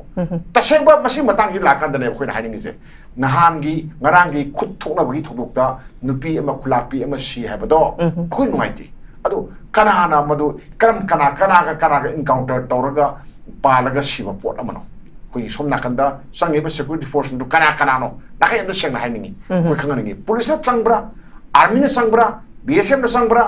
ꯇꯁꯦꯡꯕ ꯃꯁꯤꯒꯤ ꯃꯇꯥꯡꯁꯤ ꯂꯥꯛꯀꯥꯟꯗꯅꯦ ꯑꯩꯈꯣꯏꯅ ꯍꯥꯏꯅꯤꯡꯉꯤꯁꯦ ꯉꯔꯥꯡꯒꯤ ꯈꯨꯠ ꯊꯣꯛꯅꯕꯒꯤ ꯊꯧꯗꯣꯛꯇ ꯅꯨꯄꯤ ꯑꯃ ꯈꯨꯂꯥꯛꯄꯤ ꯑꯃ ꯁꯤ ꯍꯥꯏꯕꯗꯣ ꯑꯩꯈꯣꯏ ꯅꯨꯡꯉꯥꯏꯇꯦ ꯑꯗꯨ ꯀꯅꯥꯅ ꯃꯗꯨ ꯀꯅꯥꯒ ꯏꯟꯀꯥꯎꯟꯇꯔ ꯇꯧꯔꯒ ꯄꯥꯜꯂꯒ ꯁꯤꯕ ꯄꯣꯠ ꯑꯃꯅꯣ ꯑꯩꯈꯣꯏꯒꯤ ꯁꯣꯝ ꯅꯥꯀꯟꯗ ꯆꯪꯉꯤꯕ ꯁꯦꯀ꯭ꯌꯨꯔꯤꯇꯤ ꯐꯣꯔꯁꯁꯤꯡꯗꯨ ꯀꯅꯥꯅꯣ ꯅꯥꯀꯩ ꯑꯃꯗ ꯁꯦꯡꯅ ꯍꯥꯏꯅꯤꯡꯉꯤ ꯑꯩꯈꯣꯏ ꯈꯪꯍꯟꯅꯤꯡꯉꯤ ꯄꯨꯂꯤꯁꯅ ꯆꯪꯕ꯭ꯔꯥ ꯑꯥꯔꯃꯤꯅ ꯆꯪꯕ꯭ꯔꯥ BSFꯅ ꯆꯪꯕ꯭ꯔꯥ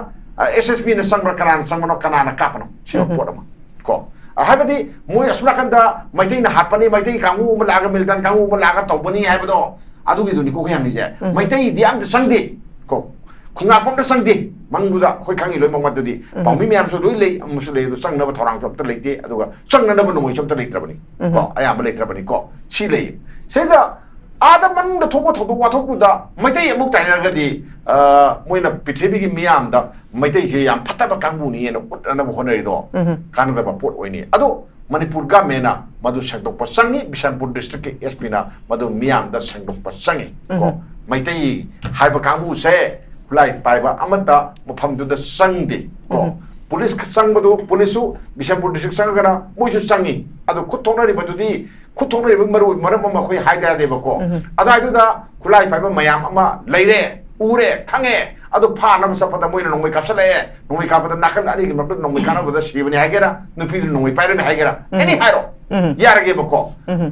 SSBꯅ ꯆꯪꯕ꯭ꯔꯥ ꯀꯅꯥꯅ ꯆꯪꯕꯅꯣ ꯀꯅꯥꯅ ꯀꯥꯞꯄꯅꯣ ꯁꯤꯕ ꯄꯣꯠ ꯑꯃ ꯀꯣ ꯍꯥꯏꯕꯗꯤ ꯃꯣꯏ ꯑꯁꯣꯝ ꯅꯥꯀꯟꯗ ꯃꯩꯇꯩꯅ ꯍꯥꯠꯄꯅꯤ ꯃꯩꯇꯩ ꯀꯥꯡꯕꯨ ꯑꯃ ꯂꯥꯛꯑꯒ ꯃꯤꯂꯤꯇꯟ ꯀꯥꯡꯕꯨ ꯑꯃ ꯂꯥꯛꯑꯒ ꯇꯧꯕꯅꯤ ꯍꯥꯏꯕꯗꯣ ꯑꯗꯨꯒꯤꯗꯨꯅꯤꯀꯣ ꯑꯩꯈꯣꯏ ꯍꯪꯉꯤꯁꯦ ꯃꯩꯇꯩꯗꯤ ꯑꯝꯇ ꯆꯪꯗꯦ ꯀꯣ ꯈꯨꯡꯒꯥꯛꯄꯝꯗ ꯆꯪꯗꯦ ꯃꯅꯨꯡꯗꯨꯗ ꯑꯩꯈꯣꯏ ꯈꯪꯉꯤ ꯂꯣꯏꯅꯃꯛ ꯃꯗꯨꯗꯤ ꯄꯥꯎꯃꯤ ꯃꯌꯥꯝꯁꯨ ꯂꯣꯏ ꯂꯩ ꯑꯃꯁꯨ ꯂꯩ ꯑꯗꯨ ꯆꯪꯅꯕ ꯊꯧꯔꯥꯡꯁꯨ ꯑꯝꯇ ꯂꯩꯇꯦ ꯑꯗꯨꯒ ꯆꯪꯅꯅꯕ ꯅꯣꯡꯃꯩꯁꯨ ꯑꯝꯇ ꯂꯩꯇ꯭ꯔꯕꯅꯤ ꯀꯣ ꯑꯌꯥꯝꯕ ꯂꯩꯇ꯭ꯔꯕꯅꯤ ꯀꯣ ꯁꯤ ꯂꯩ ꯁꯤꯗ आदा मन थोप थोप वाथोपुदा मैतै अमुक ताइनरगदी मोइना पृथ्वीगी मियामदा मैतैसे याम फतबा कांगुनी एना उतनब होनरिदो कानदबा पोट ओइनी अदो मणिपुर गवर्नमेंटना मदु संगदोकप संगी बिशनपुर डिस्ट्रिक्ट के एसपी ना मदु मियामदा संगदोकप संगी को मैतै हाइबा कांगुसे खुलाई पाइबा अमता मफमदुदा संगदे को पुलिस संगबदु पुलिसु बिशनपुर डिस्ट्रिक्ट संगना मोइसु संगी अदो खुथोनरि बदुदी खुथोनरि मरु मरम मा खोइ हाइदा देबको अदाइदुदा खुलाई पाइबा मयाम अमा लैरे उरे खांगे अदो फानब सपदा मोइना नोंमै कापसले नोंमै कापदा नाखन अनि कि मबद नोंमै कानबदा सिबनि हाइगेरा नुपिदु नोंमै पाइरनि हाइगेरा एनी हाइरो यारगे बको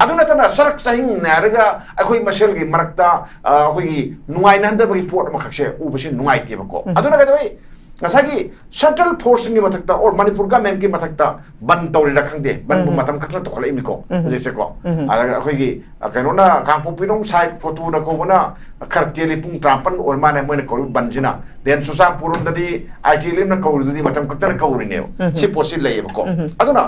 अदु नतना सरक सहिंग नारगा अखोइ मसेलगी मरक्ता अखोइ नुंगाइ नंदबगी पोट मखक्से उबसि नुंगाइते बको अदु नगदबै ngасagi central force ngi mathakta or manipur government ki mathakta ban tawri ra khangde ban bu matam kakla to kholai mi ko jese ko aga khoi gi kaino na kangpu pinong side photo na ko bana kharteli pung trampan or mane moine ko ban jina then susam purun dadi it lim na ko dudi matam kakta ko ri ne si posi lei ko aduna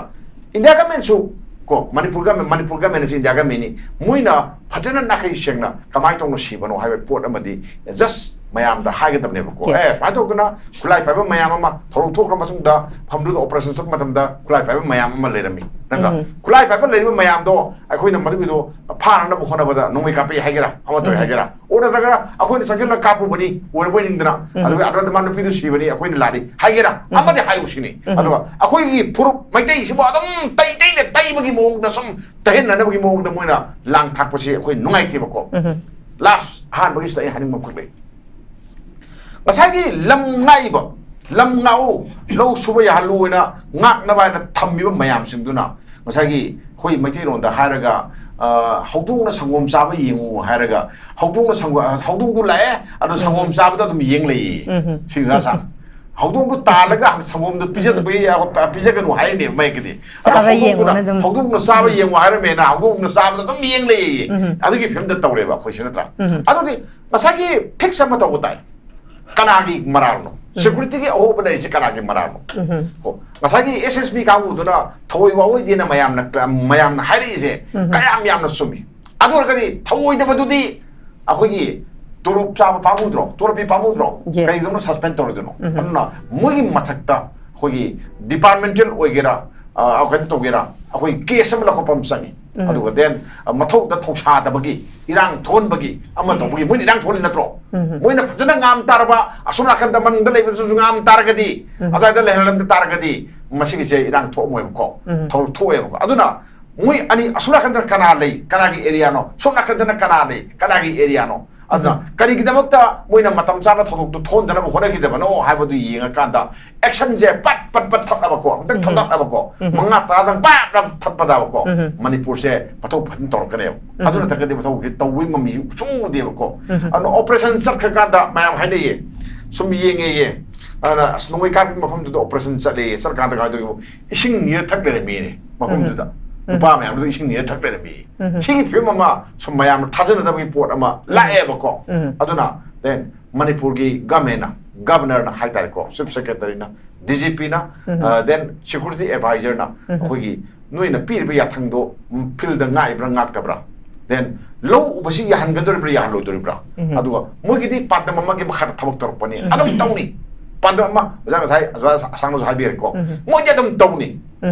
india government su ko manipur government si india government ni muina phajana na kai shengna kamai tong no sibano haiwe port amadi just mayam da haga dabne ko fato kuna kulai pa mayam ma thoro thok ma sung da famdu operation sak matam da kulai pa mayam ma lerami naka kulai pa lerami mayam do akhoi na madu do phana na bkhona bada nomai ka pe haigera amato haigera ora daga akhoi na sangela kapu bani ora boy ningdana adu adra man pidu si bani akhoi na ladi haigera amade hayu sini adu akhoi gi puru maitai si ba dam tai tai de tai bagi mong da som tahen na bagi mong da moina lang thak pasi akhoi nungai te bako last han bagi sai haning mam khakle masagi lam ngaiba lam ngau lo suba ya haluina ngak na ba na thammiba mayam singduna masagi khoi maiti ron da haraga haudung na sangom saba yengu haraga haudung na sang haudung du lae adu sangom saba da dum yeng lei singa sang haudung du talaga sangom du pija da be ya pija ka no hai ne mai kidi saba yengu na dum haudung na saba yengu hara me na haudung na saba da dum yeng lei adu gi film da tawre ba khoi sina tra adu di masagi fix sama taw tai kanagi mararno security ki ho bale se kanagi mararno ko masagi ssb ka mu duna thoi wa oi dina mayam na hairi se kayam yam na sumi adu kadi thoi de badudi akhoi gi turup cha pamudro turupi pamudro kai dum suspend tor dino anna mugi mathakta khoi gi departmental oigera akhoi to gera akhoi case am la khopam sangi adu ga den mathok da thoksa da bagi irang thon bagi ama to bagi mun irang thon natro moina phajana ngam tarba asuna kan da man da lei su ngam targadi ada da lehelam da targadi masigi se irang tho moi ko thol thoe ko aduna mui ani asuna kan da kana lei kana gi area no sona kan da kana lei kana gi area no aduna kari gi damakta moina matam sara thok to thon da na hona gi da no ha ba du yinga kan da action je pat that ba ko tak that ba ko manga ta dang ba that pa da ko manipur se patok phan tor ka ne aduna ta ka de patok ki tawi mami chung de ba ko an operation sar ka da mayam ha ne ye sum yenge ye ana asnoi ka mafam du operation chale sar ka da ga du ising ni thak de me ne mafam du da upa mayam du ising ni thak de me sigi film ma sum mayam thajana da bi port ama la e ba ko aduna then manipur gi governor na high tariko chief secretary na DGP na then security advisor na khogi noi na pir be ya thangdo phil da ngai bra ngak ta bra then low ubasi ya han gador bra ya lo dor bra aduga moi gi di pat mama gi bakha thabak tor pani adam tawni pandama jang sai sang no habier ko moi ja dum tawni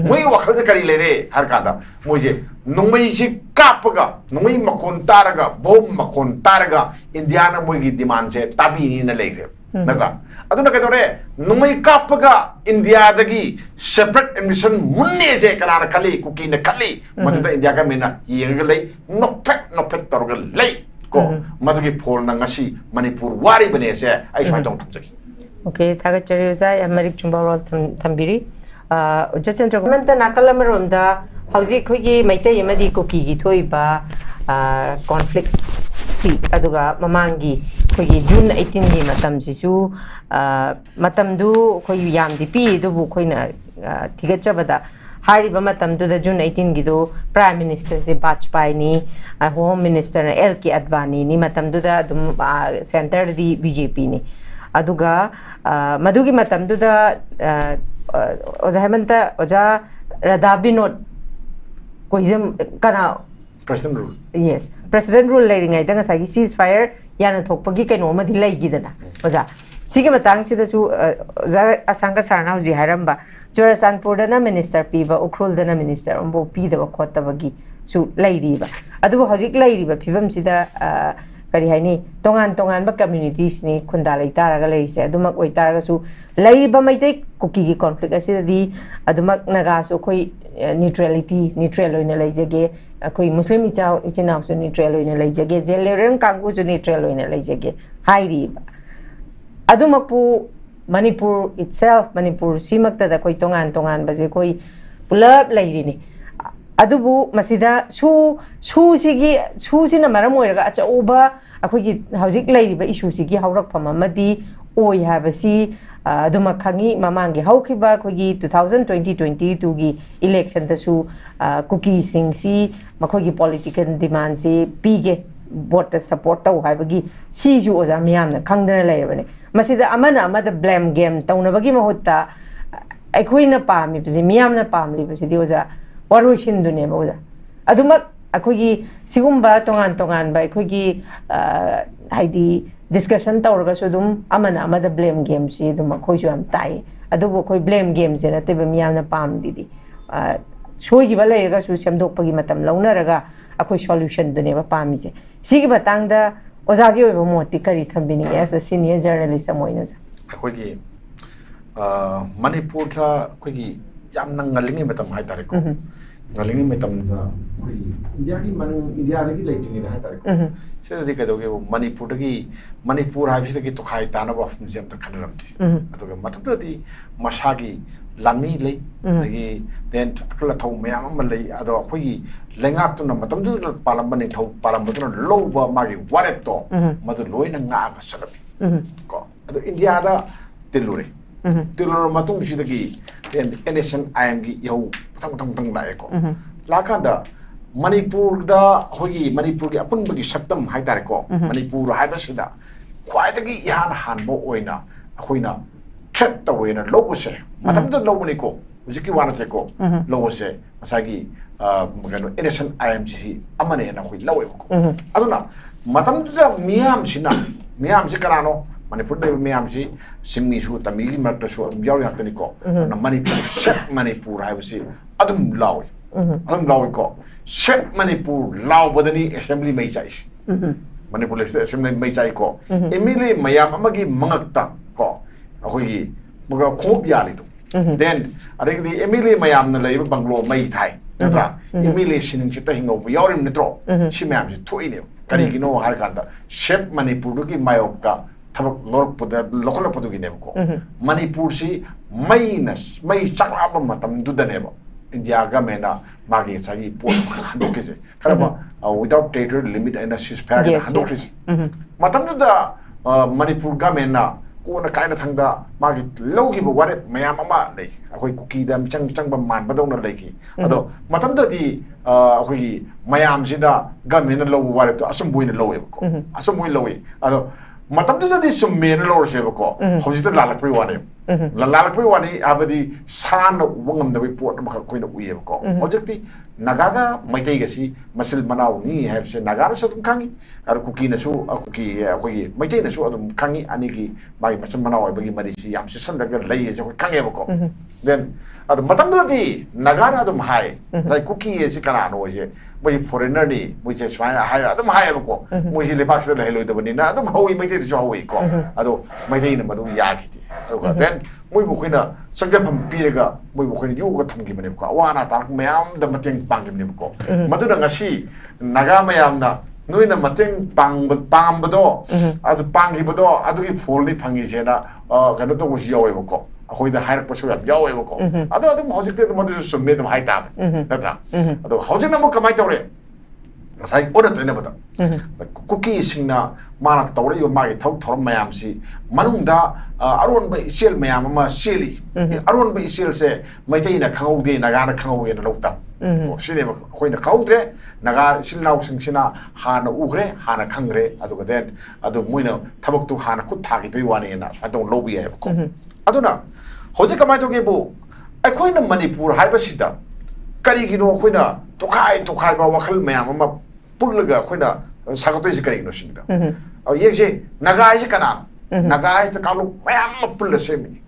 moi wakhal da kari lere har ka da moi je nongmai si kapaga nongmai makhon taraga bom makhon taraga indiana moi gi demand je tabi ni na legre natra aduna ka dore numai kapaga india dagi separate admission munne je kana khali kuki na khali maduda india ka mena yenga lei no pet torga lei ko madugi phol na ngasi manipur wari bane se ai swai tong thamjaki okay thaga chariusa americ chumbaro thambiri jachendra government nakalamerom da hauji khogi maitai amadi kuki gi thoiba conflict si aduga mamangi khogi June 18 gi matam sisu matam du khogi yam di pi du bu khoina thigachabada hari ba matam du da June 18 gi do prime minister se Bajpai ni home minister LK Advani ni matam du da dum center di BJP ni aduga madugi matamduda oza hemanta oza radabinot koizam kana president rule yes president rule leading ai danga sagi ceasefire yana thokpagi kaino ma dilai gidana oza sige matang sida su oza asanga sarna uji haramba Churasanpur dana minister piba Ukhrul dana minister ombo pi da khota bagi su lairiba adu hojik lairiba phibam sida kari haini tongan ba communities ni khunda lai taraga leise adumak oi taraga su laiba maitei kuki gi conflict asida di adumak naga su khoi neutral oina leijege khoi muslim ichina su neutral oina leijege jelereng kangu su neutral oina leijege hairiba adumakpu Manipur itself Manipur simakta da koi tongan baje koi pulap lairini adubu masida su sina maram oiraga acha oba akhoi hojik lairiba issue sigi haurak phama madi oi habasi aduma khangi mamangi haukiba khoi 2020 gi election da su cookie sing si makhoi gi political demand si pige vote support tau haibagi si ju oza miyamna khangdana lairabane masida amada blame game taunabagi mahutta aikoina pami bisi miyamna pamli bisi di oza waruishin dune oza adumak akogi sigumba tongan ba aikogi haidi discussion tawraga su dum amada blame game si dum akoi ju am tai adubo koi blame game se na tebe miyamna pamdi di soigi ba lairaga su semdokpagi matam launaraga akoi solution dune ba pami se sigi batangda ozagi oiba moti kari thambini as a senior journalist amoina ja akogi manipur tha akogi yamna ngalingi matam hai tare ko ngalingi matam da koi india gi manu india da gi leiting da hai tare ko se da ka doge manipur hai bi gi to khai ta na ba museum ta khanaram ti adoge matam da di masagi lami lei agi then akala thau mayam am lei ado akhoi lengak tu na matam du palam bani thau palam bu na loba magi warep to madu loina nga ga salap ko ado india da tilure matung sidagi then nation im gi yau tang la ko la ka da manipur da hogi manipur gi apun bagi saktam hai tare ko manipur hai ba sida khwai da gi yan han bo oina akhoina threat ta wena lobo se matam da lobo ni ko ujiki wana te ko lobo se masagi magano nation imc amane na khoi lawe ko aduna matam da miyam sina miyam se karano manipur da miyam si simmi su tamigi marta su yaw yak tani ko na manipur set manipur hai basi adum lawe ko set manipur law bodani assembly mai chai manipur assembly mai chai ko emile mayam amagi mangakta ko akhoi muga khop yali to then adegi emile mayam na leiba banglo mai thai natra emile sining chita hingo yawrim nitro simayam si thoine kari gino har kanda shep manipur gi mayokta thabak lork poda lokala podu gi nebo ko manipur si mai chakla ba matam dudane ba india ga mena magi sagi po khandokise karaba without territory limit and ceasefire khandokise matam duda manipur ga mena kona kaina thangda magi logi ba ware mayam ama lei akoi kuki da chang ba man ba dong na leiki ado matam da di akoi mayam sida gamen lo ware to asum buina lo e ko asum buina lo e ado matam da di sum men lo se ba ko hoji da lalak pri wane lalak pri wani abadi san wangam da bi pot ma ko ina uye ko objecti nagaga maitai ga si masil manau ni have se nagara so tum kangi ar kuki na su kuki akoi maitai na su adum kangi ani gi bai masil manau bagi mari si yam se san da lai je ko kangi ba ko then adu matam da di nagara adum hai dai kuki si kana no je moi foreigner ni moi je swai hai adum hai ba ko moi si le pak se le hello da bani na adum hawi maitai jo hawi ko adu maitai na madu ya ki ti adu then moi bu khina sangja pham pi ga moi bu khina yu ga tham gi mane ko awana ta mayam da mateng pang gi mane ko madu da ngasi naga mayam na noi na mateng pang ba do adu pang gi ba do adu gi phol ni phangi je na kana to mo yawe ko akhoi da hair pasu yawe ko adu hojik te mo du summe dum hai ta natra adu hojik na mo kamai tawre sai order tene bata cookie singna mana tawre yo magi thau thoram mayam si manungda aron ba sel mayam ma seli aron ba sel se maitai na khangau de naga na khangau na lokta 시네마 거기는 가우드레 나가 실나우싱시나 하나 우그레 하나 캉그레 아두가 된 아두 모이나 타박도 하나 굿타기 배우하네나 활동 로비에 해보고 아두나 호지 가마이도게 뭐 아코이는 머니푸르 하이버시다 까리기노 코이나 똑하이 바 와클 매양 엄마 뿔르가 코이나 사고도이지 까리기노 십니다 얘기 나가이지 까나 나가이지 까로 매양 뿔르 세미니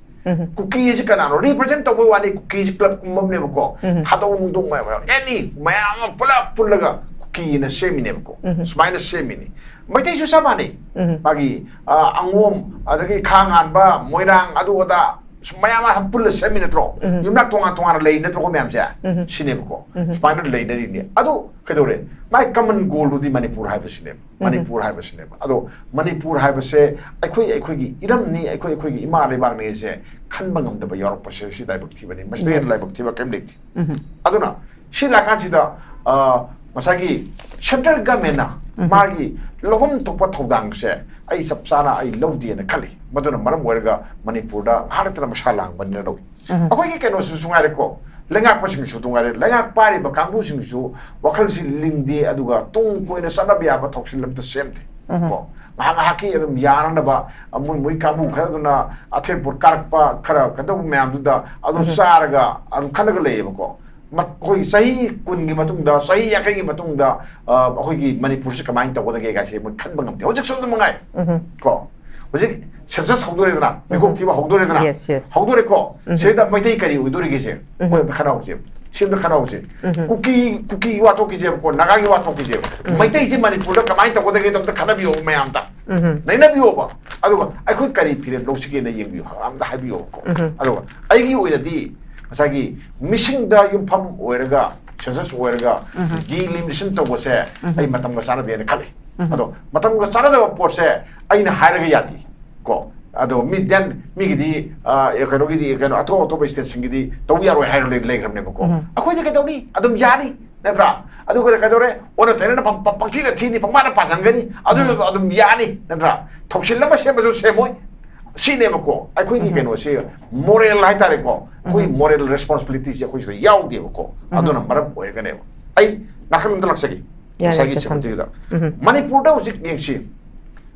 쿠키지 까나로 리프레젠트 또 와니 쿠키지 클럽 꿈범네고 타도웅동 뭐야 애니 매양 뿔르가 쿠키는 세미네고 스마이너 세미니 마이테 주사바니 마기 앙옴 아저기 강안바 모이랑 아두오다 Sumaya mah pula semi netro. Yumnak tongan lay netro ko memja. Sinem ko. Spinal lay na rin. Ado kadore. May common goal di Manipur hai sinem. Manipur hai sinem. Ado Manipur hai se aikoi gi iram ni aikoi gi ima le bang ne se khan bangam da ba Europe pa se si dai bakti bani. Maste dai bakti ba kem lekti. Ado na sila kan sida masagi central government na magi logom tokpa thodang se ai sapsana ai lodi na khali maduna maram werga Manipur da haratra masalang banna do akoi ke no su sungai ko lengak pasing su tungare lengak pari ba kambu sing su wakal si lingdi aduga tung ko ina sanabia ba thoksin lam ta semte ko mahanga haki adum yana na ba mui kambu khara duna athe pur karakpa khara kadum myam da adu saraga adu khalaga leyeba ko कोई सही कुन की मतुंग दा सही याके की मतुंग दा कोई की मणिपुर से कमाइन तब वदगे गासे मन खन बंगम थे होजक सोद मंगाय को होजक ससस हौदोरे दना मेको थिबा हौदोरे दना हौदोरे को सेदा मैथै करी उदोरे गेसे को खना होजे सिम खना होजे कुकी वातो की जे को नागागी वातो की जे मैथै जे मणिपुर दा कमाइन तब वदगे तम खना बियो मयाम ता नैना बियो बा अदुगा आखोय करी फिरे लोसिगे ने यंग बियो आम दा हाबियो को अदुगा आइगी ओइदि masagi missing da yumpam oiraga census oiraga delimitation to bose ai matam ga sana de khali ado matam ga sana da por se ai na hairaga yati ko ado mi den mi gidi ekano gidi ekano ato state singidi to yaro hair le gram ne ko akoi de ka dawni adum yani natra adu ko ka dore ona tene na pangti da thini pangma na pasangani adum yani natra thoksil la ma se ma se moi 시네버고 아이코이 게노 시 모럴 하이타레고 코이 모럴 레스폰시빌리티지 코이 서 야우디버고 아도나 마람 오에가네 아이 나카는 들락사기 사기 시작합니다 마니푸르다 우직 닝시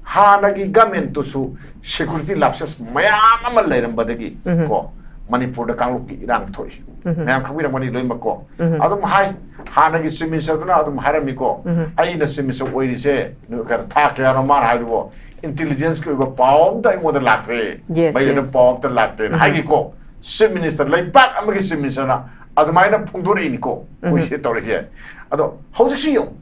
하나기 가멘토수 시큐리티 랍세스 마야마 레름바데기 고 마니푸르다 강록기 이랑 토이 내가 카비랑 마니 로임바고 아돔 하이 하나기 시민서드나 아돔 하라미고 아이나 시민서 오이리세 누가 타케아노 말 하이고 intelligence ko iba paom ta mo da latre mai na paom ta latre hagi ko sim minister lai pak amagi sim minister na admai na phungdore ni ko ko se tore je ado hojik si yo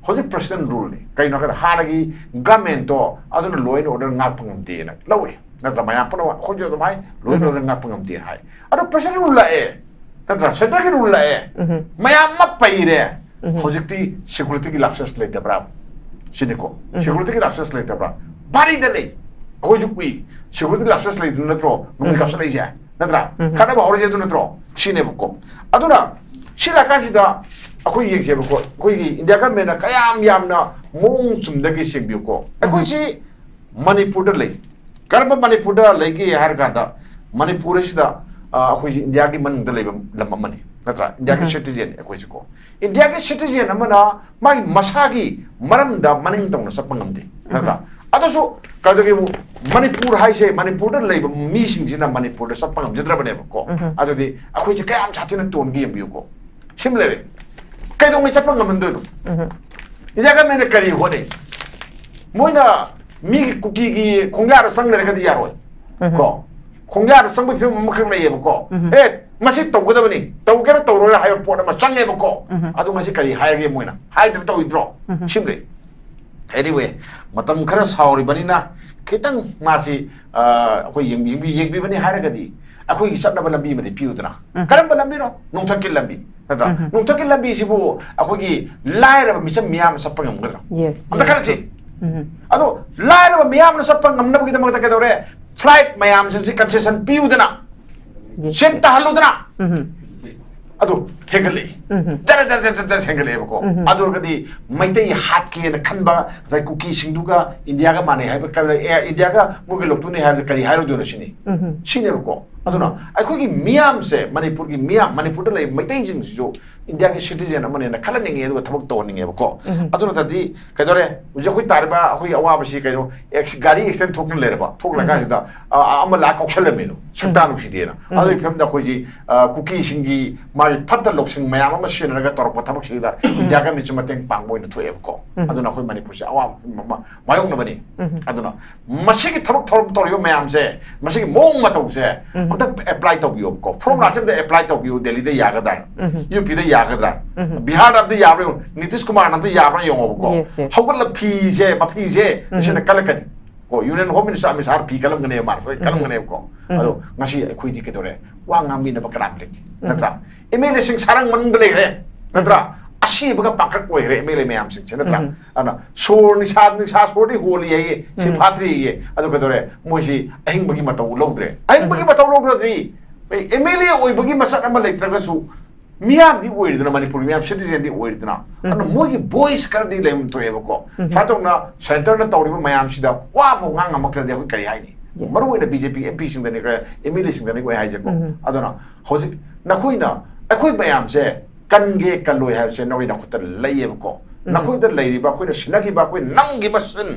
hojik president rule ni kai na ka hanagi government to ado na law and order ngak phangam ti na lawi na tra maya pona hojo do mai law and order ngak phangam ti hai ado president rule la e na tra center ki rule la e maya ma pai re hojik ti security ki lapses le ta bra siniko security ki lapses le ta bra bari da lei ko jukwi security lapses lei natro ngi kapsa lei ja natra kana ba hore je du natro sine bukko aduna sila kanjida akoi yek je bukko koi gi india ka mena kayam yamna mong chumda gi sing ko akoi ji manipur da lei karba manipur da lei gi har ga da manipur sida akoi ji india gi man da lei lam mani natra india ki citizen akoi ji ko india ki citizen amana mai masagi maram da maning tong na sapangam de natra adoso kadagi manipur haise manipur da lei mi sing jina manipur da sapangam jidra bane ko adodi akoi je kayam chatina ton gi yambi ko simlere kai dong mi sapangam ndo no ida ka mena kari hone moina mi kuki gi khongyar sangle ka di yaro ko khongyar sangbi phim makhang lei ko masi to goda bani to kera to ro ha po ma change ko adu masi kari haige moina haide to withdraw simle anyway matam khara sauri bani na kitang masi akoi yengbi bani haragadi akoi sabna balambi mani piudna karam balambi no nongthakil lambi nata nongthakil lambi sibu akoi gi laira misam miyam sapangam gadra yes anta karachi ado laira miyam sapangam nabgi damagta kadore flight mayam se concession piudna senta haludna ado hegale dara hegale ko ado kadi maitai hat ke na khanba zai kuki singduga india ga mane hai ka india ga muge loktu ne ha kari hairo do shini shine ko aduna akhoi miyam se manipur gi miyam manipur da lei maitai jing jo india gi citizen amane na khala ninge du thabak to ninge ko aduna tadi kadore uje khoi tarba akhoi awa basi kayo gari extend thokn le ba thok la ga da amala kaushal me do sukta nu si dena adu pham da khoi ji cookie singi mai phatta loksing mayam ama sin ra ga tor pa thabak si da india ga mi chuma teng pang boy na thoe ko aduna khoi manipur se awa mayong na bani aduna masigi thabak thorom toriba mayam se masigi mong ma to se amta apply to bio ko from rajam de apply to bio delhi de yaga da up de yaga da bihar of the yabro nitish kumar nam de yabra yong ko hawal la phi je ma phi je sina kalakani ko union home ministeramisar phi kalam gane mar so kalam gane ko ado ngasi khoi di ke dore wa ngam bi na ba karam leti natra emele sing sarang man de le natra asi baga pakak oi re emele mayam sing natra ana sor ni sa sor di holi ye si phatri ye ado ke dore moji ahing bagi matau logdre ahing bagi matau logdre emele oi bagi masat ama le traga su miyam di oi dina manipur miyam citizen di oi dina ana mogi voice kar di lem to eba ko fatok na center na tawri mayam sida wa bo ngang makra de kari hai ni maru oi na bjp mp sing dani ka emele sing dani ko hai je ko adona hoji na khoi na akhoi mayam se kan ge kaloi ha se noi na khutar lei ko na khoi da lei ba khoi na sinagi ba khoi nang gi ba sin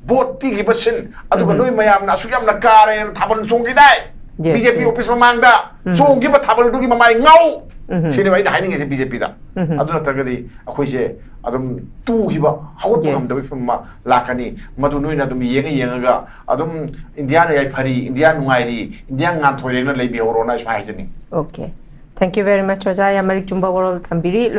bot pi gi ba sin adu ko noi mayam na su yam na kare thabal chong gi dai bjp office ma mang da chong gi ba thabal du gi ma mai ngau sini wai dai ninge se bjp da adu na targadi akhoi se adum tu hi ba hawat pam da bi ma lakani madu noi na dum yenga ga adum india na yai phari india nungai ri india ngan thoire na lei bi horo na sai jani Okay. Thank you very much, Ojai. Amarik Jumba World Tambiri.